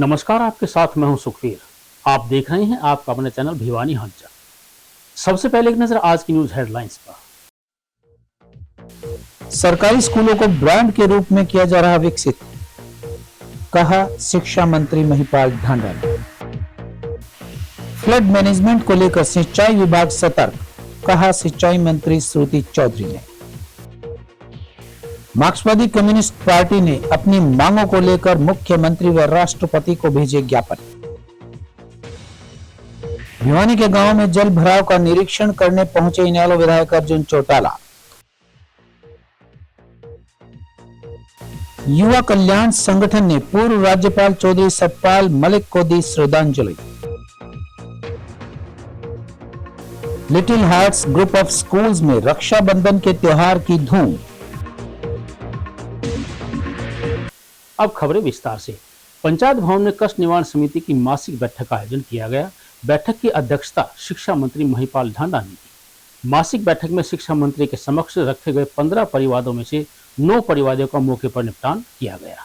नमस्कार, आपके साथ मैं हूं सुखवीर। आप देख रहे हैं आपका अपना चैनल भिवानी हलचल। सबसे पहले एक नजर आज की न्यूज हेडलाइंस पर। सरकारी स्कूलों को ब्रांड के रूप में किया जा रहा विकसित, कहा शिक्षा मंत्री महिपाल ढांडा ने। फ्लड मैनेजमेंट को लेकर सिंचाई विभाग सतर्क, कहा सिंचाई मंत्री श्रुति चौधरी ने। मार्क्सवादी कम्युनिस्ट पार्टी ने अपनी मांगों को लेकर मुख्यमंत्री व राष्ट्रपति को भेजे ज्ञापन। भिवानी के गांव में जल भराव का निरीक्षण करने पहुंचे इनेलो विधायक अर्जुन चौटाला। युवा कल्याण संगठन ने पूर्व राज्यपाल चौधरी सतपाल मलिक को दी श्रद्धांजलि। Little hearts group of schools में रक्षाबंधन के त्योहार की धूम। अब खबरें विस्तार से। पंचायत भवन में कष्ट निवारण समिति की मासिक बैठक का आयोजन किया गया। बैठक की अध्यक्षता शिक्षा मंत्री महिपाल ढांडा ने की। मासिक बैठक में शिक्षा मंत्री के समक्ष रखे गए 15 परिवादों में से 9 परिवादों का मौके पर निपटान किया गया।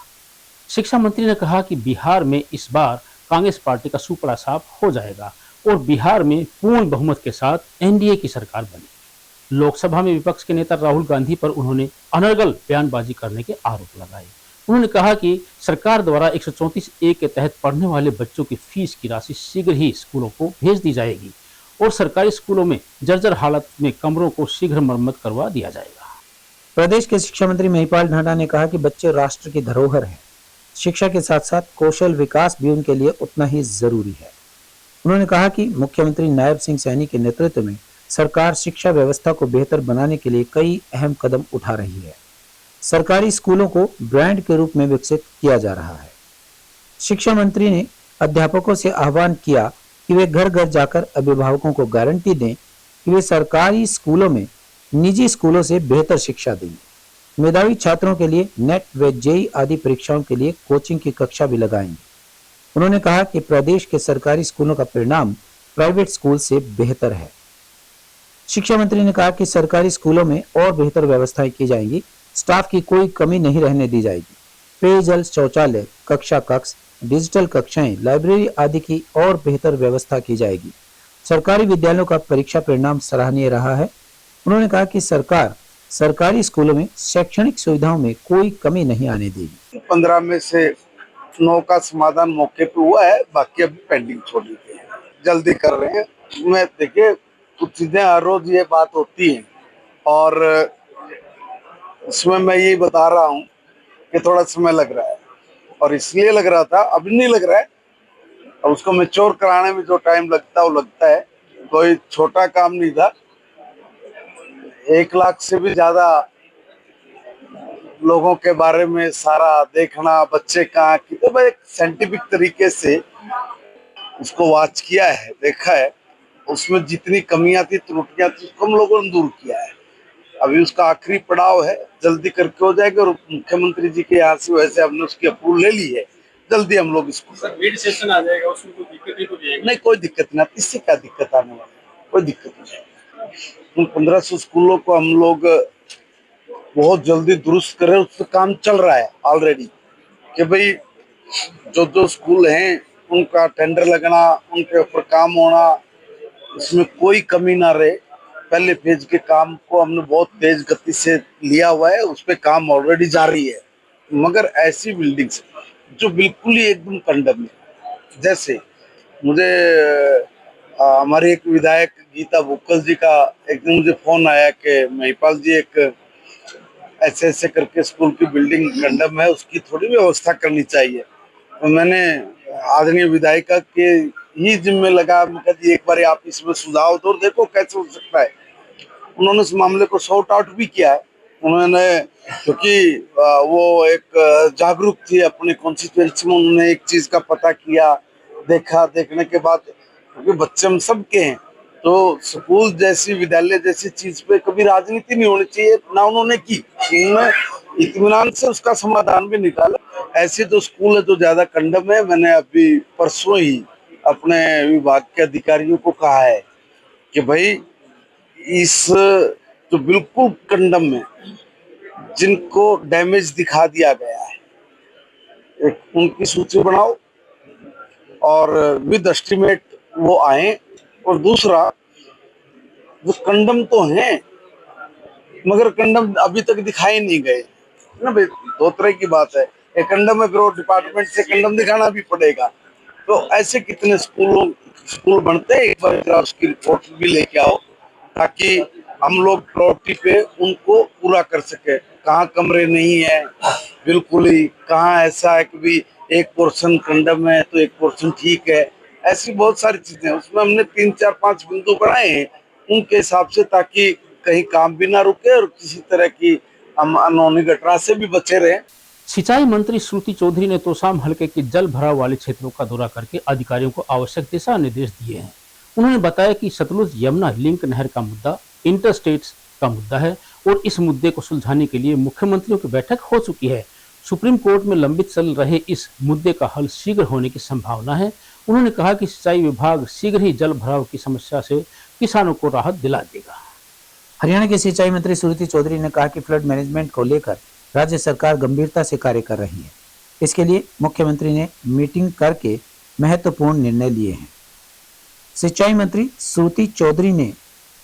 शिक्षा मंत्री ने कहा कि बिहार में इस बार कांग्रेस पार्टी का सुपड़ा साफ हो जाएगा और बिहार में पूर्ण बहुमत के साथ एनडीए की सरकार बनी। लोकसभा में विपक्ष के नेता राहुल गांधी पर उन्होंने अनर्गल बयानबाजी करने के आरोप लगाए। उन्होंने कहा कि सरकार द्वारा 134A के तहत पढ़ने वाले बच्चों की फीस की राशि शीघ्र ही स्कूलों को भेज दी जाएगी और सरकारी स्कूलों में जर्जर हालत में कमरों को शीघ्र मरम्मत करवा दिया जाएगा। प्रदेश के शिक्षा मंत्री महिपाल ढांडा ने कहा कि बच्चे राष्ट्र की धरोहर हैं। शिक्षा के साथ साथ कौशल विकास भी उनके लिए उतना ही जरूरी है। उन्होंने कहा कि मुख्यमंत्री नायब सिंह सैनी के नेतृत्व में सरकार शिक्षा व्यवस्था को बेहतर बनाने के लिए कई अहम कदम उठा रही है। सरकारी स्कूलों को ब्रांड के रूप में विकसित किया जा रहा है। शिक्षा मंत्री ने अध्यापकों से आह्वान किया कि वे घर घर जाकर अभिभावकों को गारंटी दें कि वे सरकारी स्कूलों में निजी स्कूलों से बेहतर शिक्षा देंगे। मेधावी छात्रों के लिए नेट व जेईई आदि परीक्षाओं के लिए कोचिंग की कक्षा भी लगाएंगे। उन्होंने कहा कि प्रदेश के सरकारी स्कूलों का परिणाम प्राइवेट स्कूल से बेहतर है। शिक्षा मंत्री ने कहा कि सरकारी स्कूलों में और बेहतर व्यवस्थाएं की जाएंगी। स्टाफ की कोई कमी नहीं रहने दी जाएगी। पेयजल, शौचालय, कक्षा कक्ष, डिजिटल कक्षाएं, लाइब्रेरी आदि की और बेहतर व्यवस्था की जाएगी। सरकारी विद्यालयों का परीक्षा परिणाम सराहनीय रहा है। उन्होंने कहा कि सरकार सरकारी स्कूलों में शैक्षणिक सुविधाओं में कोई कमी नहीं आने देगी। 15 में से 9 का समाधान मौके पे हुआ है, बाकी अभी पेंडिंग छोड़ी गई है, जल्दी कर रहे हैं। मैं देखिए कुछ चीजें हर रोज ये बात होती है और उसमें मैं यही बता रहा हूँ कि थोड़ा समय लग रहा है और इसलिए लग रहा था, अभी नहीं लग रहा है। और उसको मैच्योर कराने में जो टाइम लगता है वो लगता है। कोई छोटा काम नहीं था। 1 लाख से भी ज्यादा लोगों के बारे में सारा देखना, बच्चे कहाँ की, तो मैं एक साइंटिफिक तरीके से उसको वॉच किया है, देखा है। उसमें जितनी कमियां थी, त्रुटियां थी, उसको हम लोगों ने दूर किया है। अभी उसका आखिरी पड़ाव है, जल्दी करके हो जाएगा और मुख्यमंत्री जी के यहाँ से वैसे हमने उसकी अप्रूवल ले ली है। जल्दी हम लोग इसको मिड सेशन आ जाएगा, उसमें कोई दिक्कत नहीं, कोई दिक्कत नहीं। इससे क्या दिक्कत आने वाली, कोई दिक्कत नहीं। उन 1500 स्कूलों को हम लोग बहुत जल्दी दुरुस्त करें, उस पर काम चल रहा है ऑलरेडी कि भाई जो जो स्कूल हैं उनका टेंडर लगना, उनके ऊपर काम होना, उसमें कोई कमी ना रहे। पहले फेज के काम को हमने बहुत तेज गति से लिया हुआ है, उस पर काम ऑलरेडी जारी है। मगर ऐसी बिल्डिंग्स जो बिल्कुल ही एकदम कंडम है, जैसे मुझे हमारे एक विधायक गीता बुक्कल जी का एक दिन मुझे फोन आया कि महिपाल जी एक ऐसे ऐसे करके स्कूल की बिल्डिंग कंडम है, उसकी थोड़ी व्यवस्था करनी चाहिए। तो मैंने आदरणीय विधायिका के ही जिम्मे लगा, मैं एक बार आप इसमें सुझाव दो, देखो कैसे हो सकता है। उन्होंने इस मामले को सॉर्ट आउट भी किया है। उन्होंने, क्योंकि वो एक जागरूक थी अपने कॉन्स्टिट्यूएंसी में, उन्होंने एक चीज का पता किया, देखा, देखने के बाद क्योंकि बच्चे हम सबके हैं, तो स्कूल जैसी, विद्यालय जैसी चीज पे कभी राजनीति नहीं होनी चाहिए, ना उन्होंने की। उन्होंने इत्मीनान से उसका समाधान भी निकाला। ऐसे जो स्कूल है जो ज्यादा कंडम है, मैंने अभी परसों ही अपने विभाग के अधिकारियों को कहा है कि भाई इस जो बिल्कुल कंडम है, जिनको डैमेज दिखा दिया गया है, एक उनकी सूची बनाओ और विद एस्टिमेट वो आए। और दूसरा, वो कंडम तो हैं मगर कंडम अभी तक दिखाए नहीं गए ना भाई। दो तरह की बात है, एक कंडम है, फिर वो डिपार्टमेंट से कंडम दिखाना भी पड़ेगा। तो ऐसे कितने स्कूल बनते हैं, एक बार जरा उसकी रिपोर्ट भी लेके आओ ताकि हम लोग प्रायोरिटी पे उनको पूरा कर सके। कहाँ कमरे नहीं है बिल्कुल ही, कहाँ ऐसा है कि भी एक पोर्शन कंडम है तो एक पोर्शन ठीक है। ऐसी बहुत सारी चीजें हैं, उसमें हमने 3 4 5 बिंदु बनाए हैं उनके हिसाब से, ताकि कहीं काम भी ना रुके और किसी तरह की हम अनहोनी घटना से भी बचे रहे। सिंचाई मंत्री श्रुति चौधरी ने तोशाम हलके के जल भराव वाले क्षेत्रों का दौरा करके अधिकारियों को आवश्यक दिशा निर्देश दिए हैं। उन्होंने बताया कि सतलुज यमुना लिंक नहर का मुद्दा इंटरस्टेट्स का मुद्दा है और इस मुद्दे को सुलझाने के लिए मुख्यमंत्रियों की बैठक हो चुकी है। सुप्रीम कोर्ट में लंबित चल रहे इस मुद्दे का हल शीघ्र होने की संभावना है। उन्होंने कहा कि सिंचाई विभाग शीघ्र ही जल भराव की समस्या से किसानों को राहत दिला देगा। हरियाणा के सिंचाई मंत्री श्रुति चौधरी ने कहा कि फ्लड मैनेजमेंट को लेकर राज्य सरकार गंभीरता से कार्य कर रही है। इसके लिए मुख्यमंत्री ने मीटिंग करके महत्वपूर्ण निर्णय लिए हैं। सिंचाई मंत्री श्रुति चौधरी ने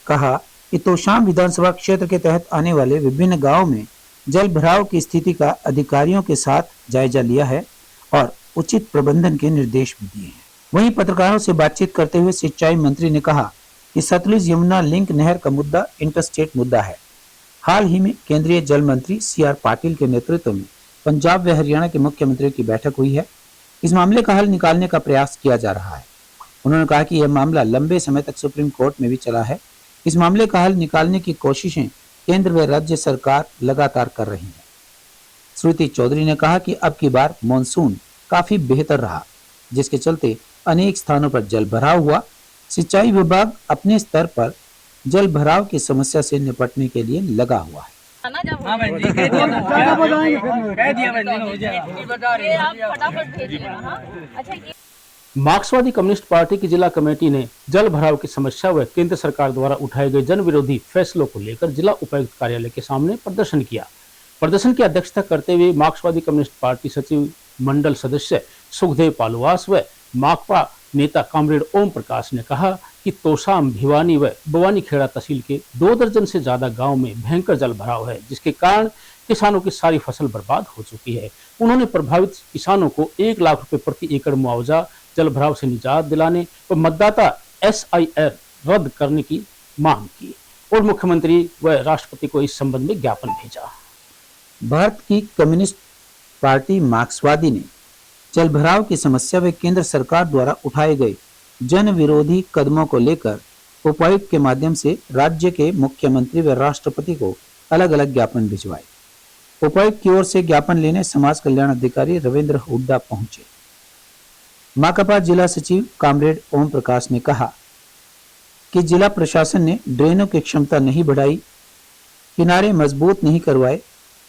कहा कि तोशाम विधानसभा क्षेत्र के तहत आने वाले विभिन्न गांवों में जल भराव की स्थिति का अधिकारियों के साथ जायजा लिया है और उचित प्रबंधन के निर्देश भी दिए हैं। वहीं पत्रकारों से बातचीत करते हुए सिंचाई मंत्री ने कहा कि सतलुज यमुना लिंक नहर का मुद्दा इंटरस्टेट मुद्दा है। हाल ही में केंद्रीय जल मंत्री CR पाटिल के नेतृत्व में पंजाब व हरियाणा के मुख्यमंत्रियों की बैठक हुई है। इस मामले का हल निकालने का प्रयास किया जा रहा है। उन्होंने कहा कि यह मामला लंबे समय तक सुप्रीम कोर्ट में भी चला है। इस मामले का हल निकालने की कोशिशें केंद्र व राज्य सरकार लगातार कर रही है। श्रुति चौधरी ने कहा कि अब की बार मॉनसून काफी बेहतर रहा, जिसके चलते अनेक स्थानों पर जल भराव हुआ। सिंचाई विभाग अपने स्तर पर जल भराव की समस्या से निपटने के लिए लगा हुआ है। मार्क्सवादी कम्युनिस्ट पार्टी की जिला कमेटी ने जल भराव की समस्या व केंद्र सरकार द्वारा उठाए गए जन विरोधी फैसलों को लेकर जिला उपायुक्त कार्यालय के सामने प्रदर्शन किया। प्रदर्शन की अध्यक्षता करते हुए मार्क्सवादी कम्युनिस्ट पार्टी सचिव मंडल सदस्य सुखदेव पालुवास व माकपा नेता कॉमरेड ओम प्रकाश ने कहा कि तोशाम, भिवानी व बवानीखेड़ा तहसील के 2 दर्जन से ज्यादा गांव में भयंकर जल भराव है, जिसके कारण किसानों की सारी फसल बर्बाद हो चुकी है। उन्होंने प्रभावित किसानों को 1 लाख रुपए प्रति एकड़ मुआवजा, जल भराव से निजात दिलाने व मतदाता SIR रद्द करने की मांग की और मुख्यमंत्री व राष्ट्रपति को इस संबंध में ज्ञापन भेजा। भारत की कम्युनिस्ट पार्टी मार्क्सवादी ने जल भराव की समस्या व केंद्र सरकार द्वारा उठाए गए जन विरोधी कदमों को लेकर उपायुक्त के माध्यम से राज्य के मुख्यमंत्री व राष्ट्रपति को अलग अलग ज्ञापन भिजवाए। उपायुक्त की ओर से ज्ञापन लेने समाज कल्याण अधिकारी रविंद्र हुड्डा पहुंचे। माकपा जिला सचिव कॉमरेड ओम प्रकाश ने कहा कि जिला प्रशासन ने ड्रेनों की क्षमता नहीं बढ़ाई, किनारे मजबूत नहीं करवाए,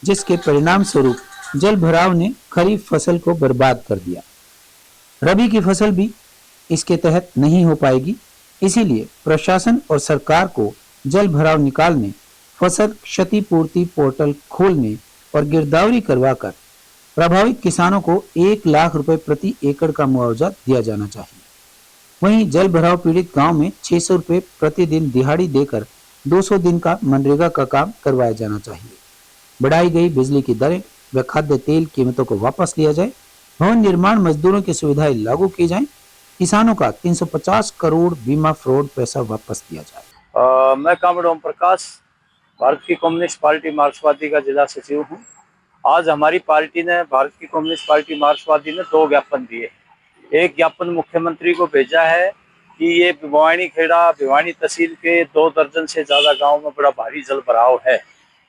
जिसके परिणाम स्वरूप जल भराव ने खरीफ फसल को बर्बाद कर दिया। रबी की फसल भी इसके तहत नहीं हो पाएगी। इसीलिए प्रशासन और सरकार को जल भराव निकालने, फसल क्षतिपूर्ति पोर्टल खोलने और गिरदावरी करवाकर प्रभावित किसानों को 1 लाख रुपए प्रति एकड़ का मुआवजा दिया जाना चाहिए। वहीं जल भराव पीड़ित गांव में 600 रुपए प्रतिदिन दिहाड़ी देकर 200 दिन का मनरेगा का काम करवाया जाना चाहिए। बढ़ाई गई बिजली की दरें व खाद्य तेल कीमतों को वापस लिया जाए। भवन निर्माण मजदूरों की सुविधाएं लागू की जाएं। किसानों का 350 करोड़ बीमा फ्रॉड पैसा वापस दिया जाए। मैं कॉमरेड ओम प्रकाश, भारत की कम्युनिस्ट पार्टी मार्क्सवादी का जिला सचिव हूं। आज हमारी पार्टी ने, भारत की कम्युनिस्ट पार्टी मार्क्सवादी ने 2 ज्ञापन दिए। एक ज्ञापन मुख्यमंत्री को भेजा है कि ये भिवानीखेड़ा, भिवानी तहसील के 2 दर्जन से ज़्यादा गाँव में बड़ा भारी जल भराव है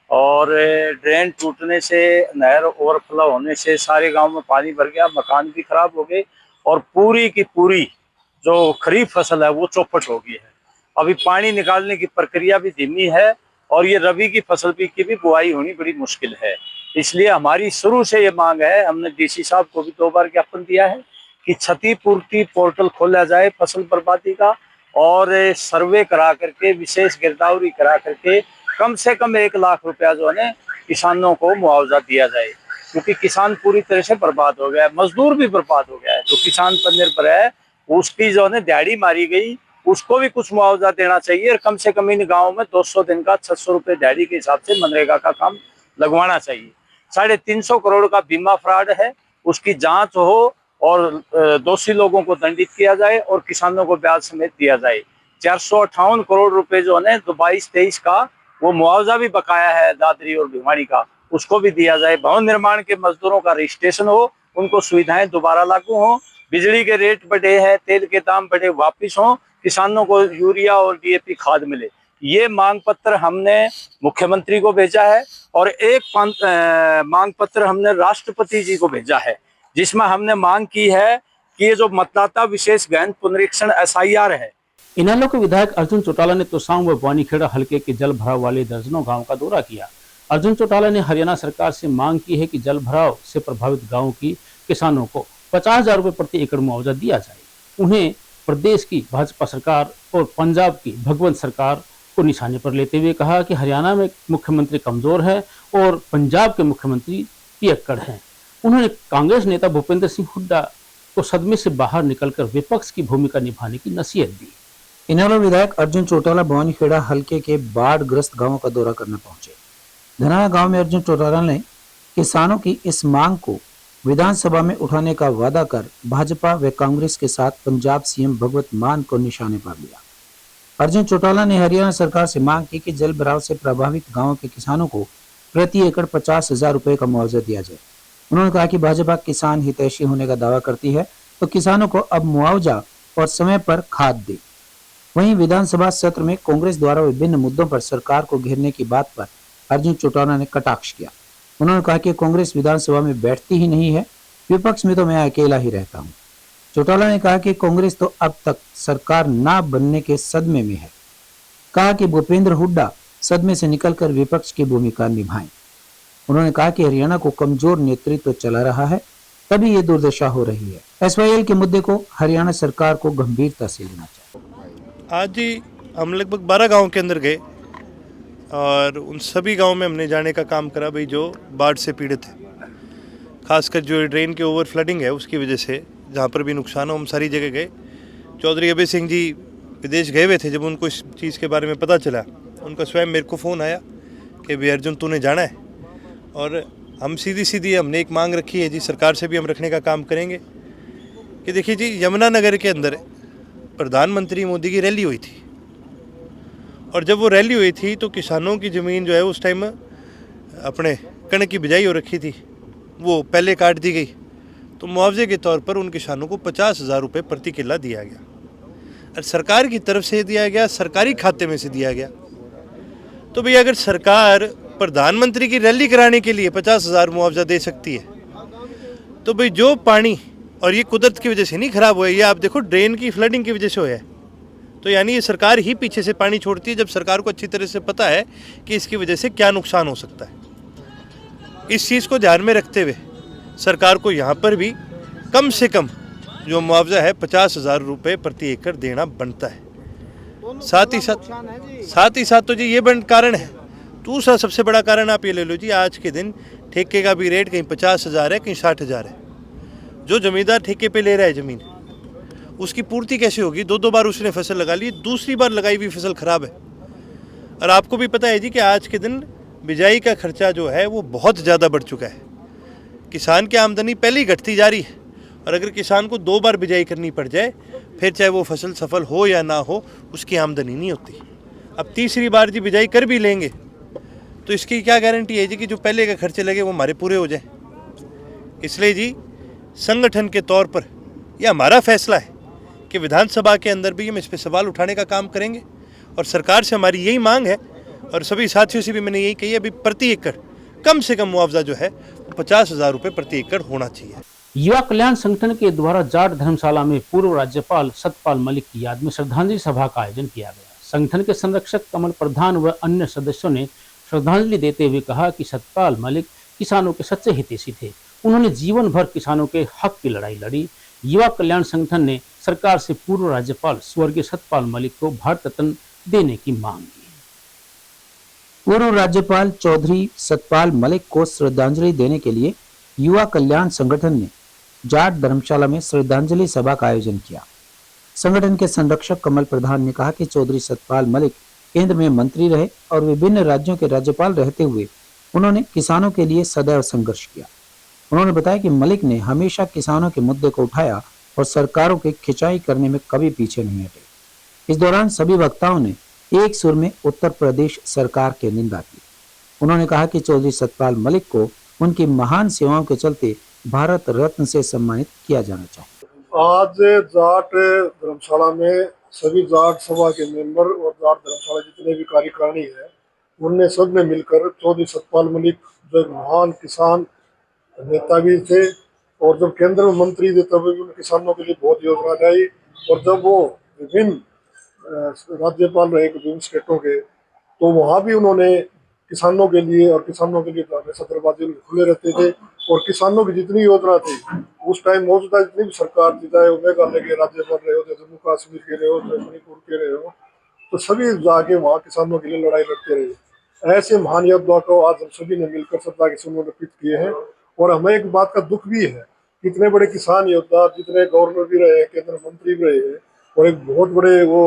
और ड्रेन टूटने से, नहर ओवरफ्लो होने से सारे गांव में पानी भर गया, मकान भी खराब हो गए और पूरी की पूरी जो खरीफ फसल है वो चौपट हो गई है। अभी पानी निकालने की प्रक्रिया भी धीमी है और ये रबी की फसल की भी बुआई होनी बड़ी मुश्किल है। इसलिए हमारी शुरू से ये मांग है, हमने DC साहब को भी 2 बार ज्ञापन दिया है कि क्षतिपूर्ति पोर्टल खोला जाए फसल बर्बादी का और सर्वे करा करके, विशेष गिरदावरी करा करके कम से कम 1 लाख रुपया जो है किसानों को मुआवजा दिया जाए। क्योंकि किसान पूरी तरह से बर्बाद हो गया है, मजदूर भी बर्बाद हो गया है। जो किसान पर निर्भर है उसकी जो है दिहाड़ी मारी गई, उसको भी कुछ मुआवजा देना चाहिए और कम से कम इन गाँव में 200 दिन का 600 रुपये दिहाड़ी के हिसाब से मनरेगा का काम लगवाना चाहिए। 350 करोड़ का बीमा फ्रॉड है, उसकी जांच हो और दोषी लोगों को दंडित किया जाए और किसानों को ब्याज समेत दिया जाए। 458 करोड़ रुपए जो है 22-23 का वो मुआवजा भी बकाया है दादरी और भिवाड़ी का, उसको भी दिया जाए। भवन निर्माण के मजदूरों का रजिस्ट्रेशन हो, उनको सुविधाएं दोबारा लागू हो। बिजली के रेट बढ़े हैं, तेल के दाम बढ़े वापिस हो, किसानों को यूरिया और डीएपी खाद मिले। ये मांग पत्र हमने मुख्यमंत्री को भेजा है और एक मांग पत्र हमने राष्ट्रपति जी को भेजा है, जिसमें हमने मांग की है कि ये जो मतदाता विशेष गहन पुनरीक्षण SIR है। इनेलो के विधायक अर्जुन चौटाला ने तोसांग व बवानीखेड़ा हलके के जल भराव वाले दर्जनों गांव का दौरा किया। अर्जुन चौटाला ने हरियाणा सरकार से मांग की है कि जल भराव से प्रभावित गांवों की किसानों को 50,000 रुपए प्रति एकड़ मुआवजा दिया जाए। उन्हें प्रदेश की भाजपा सरकार और पंजाब की भगवंत सरकार को निशाने पर लेते हुए कहा कि हरियाणा में मुख्यमंत्री कमजोर है और पंजाब के मुख्यमंत्री पियक्कड़ हैं। उन्होंने कांग्रेस नेता भूपेंद्र सिंह हुड्डा को सदमे से बाहर निकलकर विपक्ष की भूमिका निभाने की नसीहत दी। इनेलो विधायक अर्जुन चौटाला बवानीखेड़ा हलके के बाढ़ ग्रस्त गांवों का दौरा करने पहुंचे। धनाया गांव में अर्जुन चौटाला ने किसानों की इस मांग को विधानसभा में उठाने का वादा कर भाजपा व कांग्रेस के साथ पंजाब सीएम भगवत मान को निशाने पर लिया। अर्जुन चौटाला ने हरियाणा सरकार से मांग की कि जल भराव से प्रभावित गांवों के किसानों को प्रति एकड़ 50,000 रुपए का मुआवजा दिया जाए। उन्होंने कहा कि भाजपा किसान हितैषी होने का दावा करती है तो किसानों को अब मुआवजा और समय पर खाद दे। वहीं विधानसभा सत्र में कांग्रेस द्वारा विभिन्न मुद्दों पर सरकार को घेरने की बात पर अर्जुन चौटाला ने कटाक्ष किया। उन्होंने कहा कि कांग्रेस विधानसभा में बैठती ही नहीं है, विपक्ष में तो मैं अकेला ही रहता हूं। चौटाला ने कहा कि कांग्रेस तो अब तक सरकार ना बनने के सदमे में है। कहा कि भूपेंद्र हुड्डा सदमे से निकलकर विपक्ष की भूमिका निभाएं। उन्होंने कहा कि हरियाणा को कमजोर नेतृत्व चला रहा है, तभी ये दुर्दशा हो रही है। SYL के मुद्दे को हरियाणा सरकार को गंभीरता से लेना चाहिए। आज ही हम लगभग 12 गांव के अंदर गए और उन सभी गांव में हमने जाने का काम करा भाई जो बाढ़ से पीड़ित है, खासकर जो ड्रेन के ओवर फ्लडिंग है उसकी वजह से जहां पर भी नुकसान हो हम सारी जगह गए। चौधरी अभय सिंह जी विदेश गए हुए थे, जब उनको इस चीज़ के बारे में पता चला उनका स्वयं मेरे को फ़ोन आया कि भाई अर्जुन तूने जाना है। और हम सीधी हमने एक मांग रखी है जी, सरकार से भी हम रखने का काम करेंगे कि देखिए जी, यमुनानगर के अंदर प्रधानमंत्री मोदी की रैली हुई थी और जब वो रैली हुई थी तो किसानों की ज़मीन जो है उस टाइम अपने कणक की बिजाई हो रखी थी, वो पहले काट दी गई। तो मुआवजे के तौर पर उन किसानों को 50,000 रुपये प्रति किला दिया गया और सरकार की तरफ से दिया गया, सरकारी खाते में से दिया गया। तो भैया अगर सरकार प्रधानमंत्री की रैली कराने के लिए 50,000 मुआवजा दे सकती है तो भाई जो पानी, और ये कुदरत की वजह से नहीं खराब हुआ है, ये आप देखो ड्रेन की फ्लडिंग की वजह से हुआ है, तो यानी ये सरकार ही पीछे से पानी छोड़ती है जब सरकार को अच्छी तरह से पता है कि इसकी वजह से क्या नुकसान हो सकता है। इस चीज़ को ध्यान में रखते हुए सरकार को यहाँ पर भी कम से कम जो मुआवजा है 50,000 रुपये प्रति एकड़ देना बनता है। साथ ही साथ तो जी ये कारण है। दूसरा सबसे बड़ा कारण आप ये ले लो जी, आज के दिन ठेके का भी रेट कहीं 50,000 है, कहीं 60,000 है। जो जमींदार ठेके पे ले रहा है ज़मीन, उसकी पूर्ति कैसे होगी? 2 बार उसने फसल लगा ली, दूसरी बार लगाई हुई फसल ख़राब है। और आपको भी पता है जी कि आज के दिन बिजाई का खर्चा जो है वो बहुत ज़्यादा बढ़ चुका है। किसान की आमदनी पहले ही घटती जा रही है और अगर किसान को 2 बार बिजाई करनी पड़ जाए, फिर चाहे वो फसल सफल हो या ना हो, उसकी आमदनी नहीं होती। अब तीसरी बार जी बिजाई कर भी लेंगे तो इसकी क्या गारंटी है जी कि जो पहले के खर्चे लगे वो हमारे पूरे हो जाए। इसलिए जी संगठन के तौर पर यह हमारा फैसला है कि विधानसभा के अंदर भी हम इस पर सवाल उठाने का काम करेंगे और सरकार से हमारी यही मांग है और सभी साथियों से भी मैंने यही कही है, अभी प्रति एकड़ कम से कम मुआवजा जो है 50,000 रुपये प्रति एकड़ होना चाहिए। युवा कल्याण संगठन के द्वारा जाट धर्मशाला में पूर्व राज्यपाल सतपाल मलिक की याद में श्रद्धांजलि सभा का आयोजन किया गया। संगठन के संरक्षक कमल प्रधान व अन्य सदस्यों ने श्रद्धांजलि देते हुए कहा कि सतपाल मलिक किसानों के सच्चे हितैषी थे। उन्होंने जीवन भर किसानों के हक की लड़ाई लड़ी। युवा कल्याण संगठन ने सरकार से पूर्व राज्यपाल स्वर्गीय सतपाल मलिक को भारत रत्न देने की मांग की। पूर्व राज्यपाल चौधरी सतपाल मलिक को श्रद्धांजलि देने के लिए युवा कल्याण संगठन ने जाट धर्मशाला में श्रद्धांजलि सभा का आयोजन किया। संगठन के संरक्षक कमल प्रधान ने कहा कि चौधरी सतपाल मलिक केंद्र में मंत्री रहे और विभिन्न राज्यों के राज्यपाल रहते हुए उन्होंने किसानों के लिए सदैव संघर्ष किया। उन्होंने बताया कि मलिक ने हमेशा किसानों के मुद्दे को उठाया और सरकारों की खिंचाई करने में कभी पीछे नहीं हटे। इस दौरान सभी वक्ताओं ने एक सुर में उत्तर प्रदेश सरकार की निंदा की। उन्होंने कहा कि चौधरी सतपाल मलिक को उनकी महान सेवाओं के चलते भारत रत्न से सम्मानित किया जाना चाहिए। आज जाट धर्मशाला में सभी जाट सभा के मेंबर और जाट धर्मशाला जितने भी कार्यकारिणी है उनने सब ने मिलकर चौधरी सतपाल मलिक जो एक महान किसान नेता भी थे और जब केंद्र में मंत्री थे तब भी उन किसानों के लिए बहुत योजना लाई और जब वो विभिन्न राज्यपाल रहे विभिन्न स्टेटों के तो वहाँ भी उन्होंने किसानों के लिए और किसानों के लिए हमेशा दरवाजे खुले रहते थे और किसानों की जितनी योजना थी उस टाइम मौजूदा जितनी भी सरकार थी चाहे वो मेघालय के राज्यपाल रहे हो चाहे जम्मू कश्मीर के रहे हो चाहे मणिपुर के रहे हो तो सभी जाके वहाँ किसानों के लिए लड़ाई लड़ते रहे। ऐसे महान योद्धा को आज हम सभी ने मिलकर श्रद्धा के सुमन अर्पित किए हैं और हमें एक बात का दुख भी है इतने बड़े किसान योद्धा जितने गवर्नर भी रहे केंद्र मंत्री भी रहे और एक बहुत बड़े वो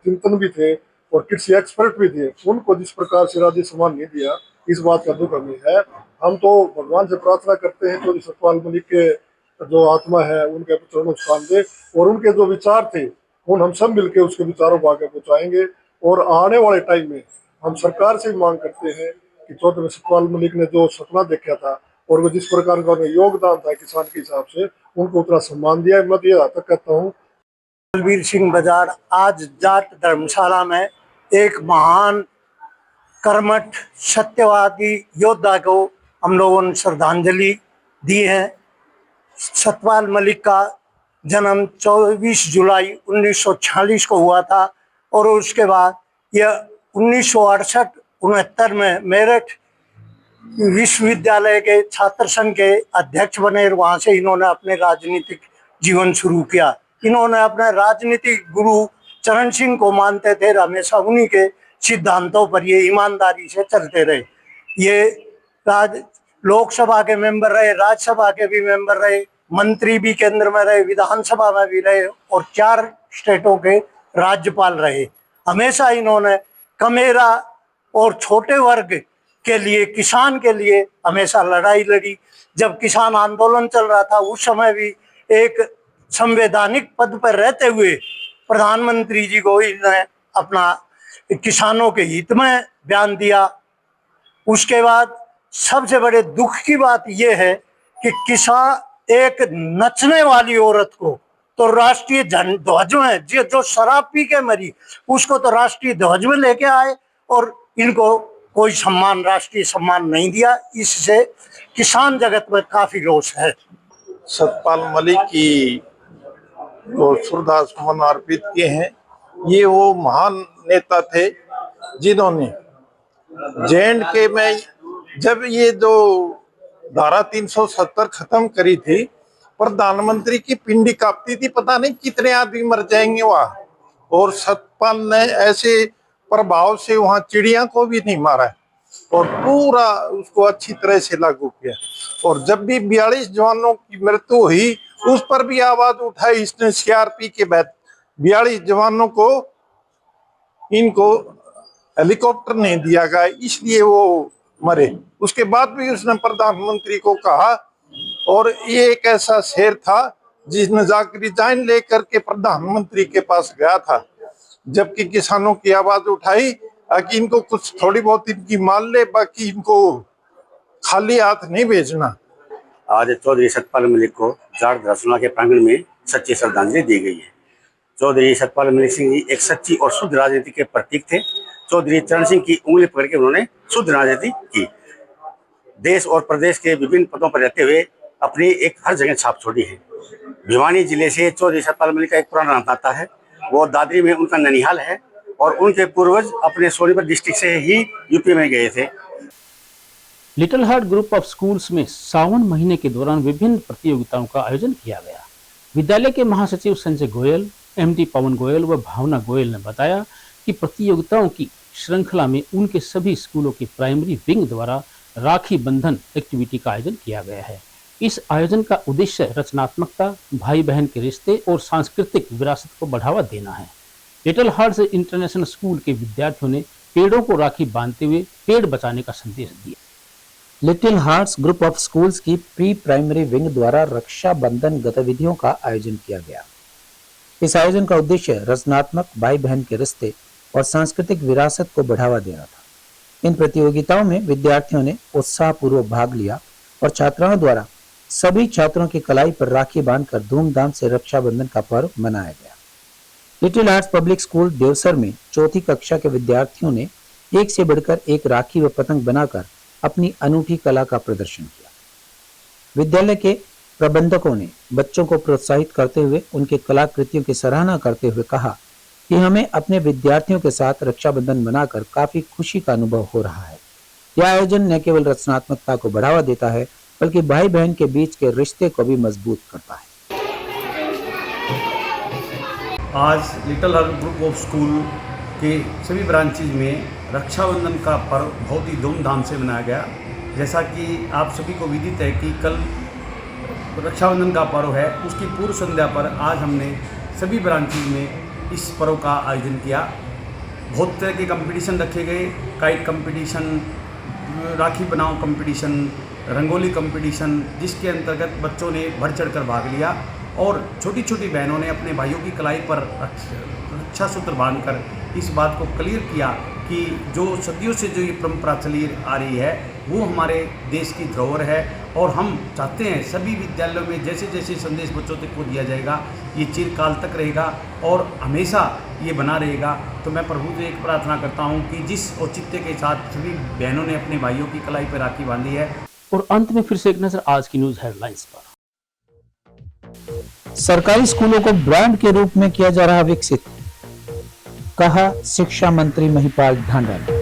चिंतन भी थे और कृषि एक्सपर्ट भी थे उनको जिस प्रकार से राज्य सम्मान नहीं दिया इस बात का दुख हमें है। हम तो भगवान से प्रार्थना करते हैं चौधरी सतपाल मलिक के जो आत्मा है उनके चरणों में स्थान दे और उनके जो विचार थे उन हम सब मिलकर उसके विचारों को आगे पहुँचाएंगे और आने वाले टाइम में हम सरकार से भी मांग करते हैं कि चौधरी सतपाल मलिक ने जो सपना देखा था और वो जिस प्रकार का योगदान था किसान के हिसाब से उनको उतना सम्मान दिया। मैं ये तक कहता हूँ बलबीर सिंह बजाड़ आज जाट धर्मशाला में एक महान कर्मठ सत्यवादी योद्धा को हम लोगों ने श्रद्धांजलि दी है। सतपाल मलिक का जन्म 24 जुलाई 1946 को हुआ था और उसके बाद यह 1968-69 में मेरठ विश्वविद्यालय के छात्र संघ के अध्यक्ष बने। वहाँ से इन्होंने अपने राजनीतिक जीवन शुरू किया। इन्होंने अपने राजनीतिक गुरु चरण सिंह को मानते थे, हमेशा उन्हीं के सिद्धांतों पर ये ईमानदारी से चलते रहे। ये लोकसभा के मेंबर रहे, राज्यसभा के भी मेंबर रहे, मंत्री भी केंद्र में रहे, विधानसभा में भी रहे और 4 स्टेटों के राज्यपाल रहे। हमेशा इन्होंने कमेरा और छोटे वर्ग के लिए, किसान के लिए हमेशा लड़ाई लड़ी। जब किसान आंदोलन चल रहा था उस समय भी एक संवैधानिक पद पर रहते हुए प्रधानमंत्री जी को इन्होंने अपना किसानों के हित में बयान दिया। उसके बाद सबसे बड़े दुख की बात यह है कि किसान एक नचने वाली औरत को तो राष्ट्रीय ध्वज में जो शराब पी के मरी उसको तो राष्ट्रीय ध्वज में लेके आए और इनको कोई सम्मान, राष्ट्रीय सम्मान नहीं दिया। इससे किसान जगत में काफी रोष है। सतपाल मलिक की जो श्रद्धा सुमन अर्पित किए हैं, ये वो महान नेता थे जिन्होंने J&K में जब ये जो धारा 370 खत्म करी थी, प्रधानमंत्री की पिंडी कांपती थी, पता नहीं कितने आदमी मर जाएंगे वहाँ। और सतपाल ने ऐसे प्रभाव से वहाँ चिड़िया को भी नहीं मारा है और पूरा उसको अच्छी तरह से लागू किया। और जब भी 42 जवानों की मृत्यु हुई उस पर भी आवाज उठाई इसने CRP के बाद। 42 जवानों को इनको हेलीकॉप्टर नहीं दिया गया इसलिए वो मरे। उसके बाद भी उसने प्रधानमंत्री को कहा और ये एक ऐसा शेर था जिसने जाकर रिजाइन लेकर के प्रधानमंत्री के पास गया था, जबकि किसानों की आवाज उठाई कि इनको कुछ थोड़ी बहुत इनकी मान ले, बाकी इनको खाली हाथ नहीं भेजना। आज चौधरी सतपाल मलिक को जाट धर्मशाला के प्रांगण में सच्ची श्रद्धांजलि दी गई है। चौधरी सतपाल मलिक सिंह जी एक सच्ची और शुद्ध राजनीति के प्रतीक थे। चौधरी चरण सिंह की उंगली पकड़ के उन्होंने शुद्ध राजनीति की। देश और प्रदेश के विभिन्न पदों पर रहते हुए अपनी एक हर जगह छाप छोड़ी है। भिवानी जिले से चौधरी सतपाल मलिक का एक पुराना नाता है, वो दादरी में उनका ननिहाल है और उनके पूर्वज अपने सोनीपत डिस्ट्रिक्ट से ही यूपी में गए थे। Little heart group of schools में सावन महीने के दौरान विभिन्न प्रतियोगिताओं का आयोजन किया गया। विद्यालय के महासचिव संजय गोयल, MD पवन गोयल व भावना गोयल ने बताया कि प्रतियोगिताओं की श्रृंखला में उनके सभी स्कूलों के प्राइमरी विंग द्वारा राखी बंधन एक्टिविटी का आयोजन किया गया है। इस आयोजन का उद्देश्य रचनात्मकता, भाई बहन के रिश्ते और सांस्कृतिक विरासत को बढ़ावा देना है। लिटिल हार्ट्स इंटरनेशनल स्कूल के विद्यार्थियों ने पेड़ों को राखी बांधते हुए पेड़ बचाने का संदेश दिया। Little hearts group of schools की प्री प्राइमरी विंग द्वारा रक्षा बंधन गतिविधियों का आयोजन किया गया। इस आयोजन का उद्देश्य रचनात्मक भाई बहन के रिश्ते और सांस्कृतिक विरासत को बढ़ावा देना था। इन प्रतियोगिताओं में विद्यार्थियों ने उत्साहपूर्वक भाग लिया और छात्राओं द्वारा सभी छात्रों की कलाई पर राखी बांधकर धूमधाम से रक्षाबंधन का पर्व मनाया गया। Little Hearts Public School Devsar में चौथी कक्षा के विद्यार्थियों ने एक से बढ़कर एक राखी व पतंग बनाकर अपनी अनूठी कला का प्रदर्शन किया। विद्यालय के प्रबंधकों ने बच्चों को प्रोत्साहित करते हुए उनके कलाकृतियों की सराहना करते हुए कहा कि हमें अपने विद्यार्थियों के साथ रक्षाबंधन मनाकर काफी खुशी का अनुभव हो रहा है। यह आयोजन न केवल रचनात्मकता को बढ़ावा देता है बल्कि भाई बहन के बीच के रिश्ते को भी मजबूत करता है। आज little heart group of school के सभी ब्रांचेज में रक्षाबंधन का पर्व बहुत ही धूमधाम से मनाया गया। जैसा कि आप सभी को विदित है कि कल रक्षाबंधन का पर्व है, उसकी पूर्व संध्या पर आज हमने सभी ब्रांचेज में इस पर्व का आयोजन किया। बहुत तरह के कंपटीशन रखे गए, काइट कंपटीशन, राखी बनाओ कंपटीशन, रंगोली कंपटीशन, जिसके अंतर्गत बच्चों ने बढ़ चढ़कर भाग लिया और छोटी छोटी बहनों ने अपने भाइयों की कलाई पर रक्षा सूत्र बांधकर इस बात को क्लियर किया कि जो सदियों से जो ये परंपरा चली आ रही है वो हमारे देश की धरोहर है और हम चाहते हैं सभी विद्यालयों में जैसे जैसे संदेश बच्चों तक को दिया जाएगा ये चिरकाल तक रहेगा और हमेशा ये बना रहेगा। तो मैं प्रभु से एक प्रार्थना करता हूँ कि जिस औचित्य के साथ सभी बहनों ने अपने भाइयों की कलाई पर राखी बांधी है। और अंत में फिर से एक नजर आज की न्यूज हेडलाइंस पर। सरकारी स्कूलों को ब्रांड के रूप में किया जा रहा विकसित, कहा शिक्षा मंत्री महिपाल ढांडा ने।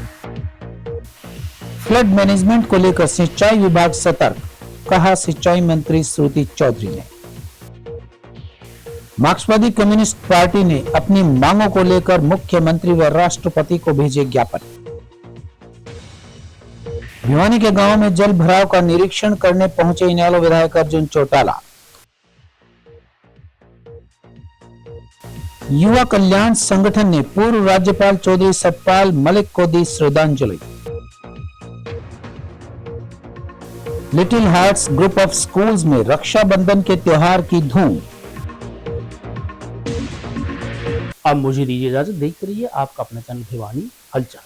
फ्लड मैनेजमेंट को लेकर सिंचाई विभाग सतर्क, कहा सिंचाई मंत्री श्रुति चौधरी ने। मार्क्सवादी कम्युनिस्ट पार्टी ने अपनी मांगों को लेकर मुख्यमंत्री व राष्ट्रपति को भेजे ज्ञापन। भिवानी के गांव में जल भराव का निरीक्षण करने पहुंचे इनेलो विधायक अर्जुन चौटाला। युवा कल्याण संगठन ने पूर्व राज्यपाल चौधरी सतपाल मलिक को दी श्रद्धांजलि। Little hearts group of schools में रक्षाबंधन के त्योहार की धूम। अब मुझे दीजिए इजाजत, देखते रहिए आपका अपना चैनल भिवानी हलचल।